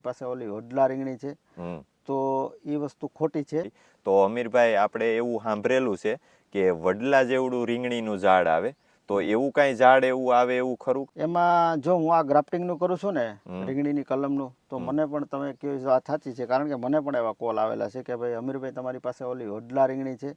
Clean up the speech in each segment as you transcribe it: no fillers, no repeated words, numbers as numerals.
પાસે ઓલી હોડલા રીંગણી છે તો એ વસ્તુ ખોટી છે. તો અમીરભાઈ આપણે એવું સાંભળેલું છે કે વડલા જેવડું રીંગણીનું ઝાડ આવે, તો એવું કાંઈ ઝાડ એવું આવે એવું ખરું? એમાં જો હું આ ગ્રાફ્ટિંગનું કરું છું ને રીંગણીની કલમનું, તો મને પણ તમે કહો વાત સાચી છે, કારણ કે મને પણ એવા કોલ આવેલા છે કે ભાઈ અમીરભાઈ તમારી પાસે ઓલી હોડલા રીંગણી છે,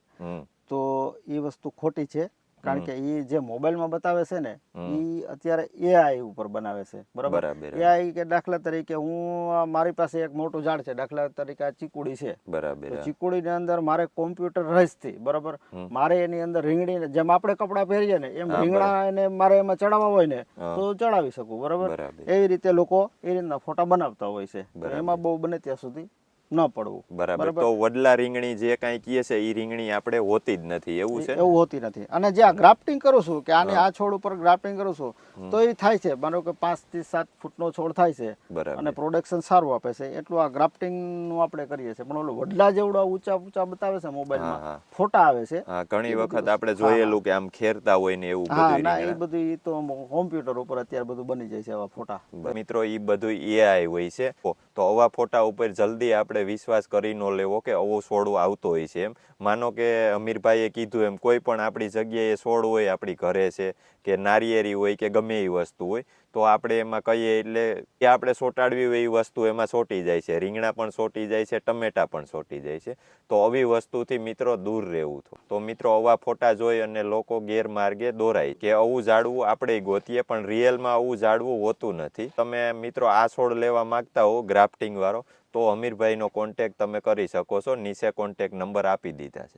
તો એ વસ્તુ ખોટી છે. કારણ કે એ જે મોબાઈલમાં બતાવે છે ને એ અત્યારે એઆઈ ઉપર બનાવે છે, બરાબર? એઆઈ કે દાખલા તરીકે હું મારી પાસે એક મોટું ઝાડ છે, દાખલા તરીકે આ ચીકુડી છે, બરાબર. તો ચીકુડીની અંદર મારે કોમ્પ્યુટર રહીશથી, બરાબર, મારે એની અંદર રીંગણી જેમ આપણે કપડાં પહેરીએ ને એમ રીંગણા એને મારે એમાં ચડાવવા હોય ને તો ચડાવી શકું, બરાબર? એવી રીતે લોકો એ રીતના ફોટા બનાવતા હોય છે, તો એમાં બહુ બને ત્યાં સુધી ન પડવું. બરાબર. તો વડલા રીંગણી જે કાંઈ કહે છે એ રીંગણી આપણે હોતી જ નથી, એવું છે? એવું હોતી નથી. અને જે આ ગ્રાફ્ટિંગ કરું છું કે આને આ છોડ ઉપર ગ્રાફ્ટિંગ કરું છું તો એ થાય છે, માનો કે 5 થી 7 ફૂટનો છોડ થાય છે અને પ્રોડક્શન સારું આપે છે, એટલું આ ગ્રાફ્ટિંગ નું આપણે કરીએ છીએ. પણ ઓલું વડલા જેવડા ઊંચા ઊંચા બતાવે છે મોબાઈલમાં, ફોટા આવે છે, ઘણી વખત આપણે જોયેલું કે આમ ખેરતા હોય ને એવું બધું. ના, એ બધું ઈ તો કોમ્પ્યુટર ઉપર અત્યારે બધું બની જાય છે આવા ફોટા. મિત્રો, એ બધું એઆઈ હોય છે, તો આવા ફોટા ઉપર જલ્દી આપણે વિશ્વાસ કરી ન લેવો કે આવો છોડ આવતો હોય છે. એમ માનો કે અમીરભાઈએ કીધું એમ કોઈ પણ આપણી જગ્યાએ છોડ હોય, આપણી ઘરે છે કે નારિયેરી હોય કે ગમે એવી વસ્તુ હોય, તો આપણે એમાં કહીએ એટલે કે આપણે સોટાડવી હોય એ વસ્તુ એમાં સોટી જાય છે, રીંગણા પણ સોટી જાય છે, ટમેટા પણ સોટી જાય છે. તો આવી વસ્તુથી મિત્રો દૂર રહેવું. તો મિત્રો, આવા ફોટા જોઈ અને લોકો ગેરમાર્ગે દોરાય કે આવું ઝાડવું આપણે ગોતીએ, પણ રિયલમાં આવું ઝાડવું હોતું નથી. તમે મિત્રો આ છોડ લેવા માંગતા હો ગ્રાફ્ટિંગ વાળો, તો અમીરભાઈનો કોન્ટેક તમે કરી શકો છો, નીચે કોન્ટેક નંબર આપી દીધા છે.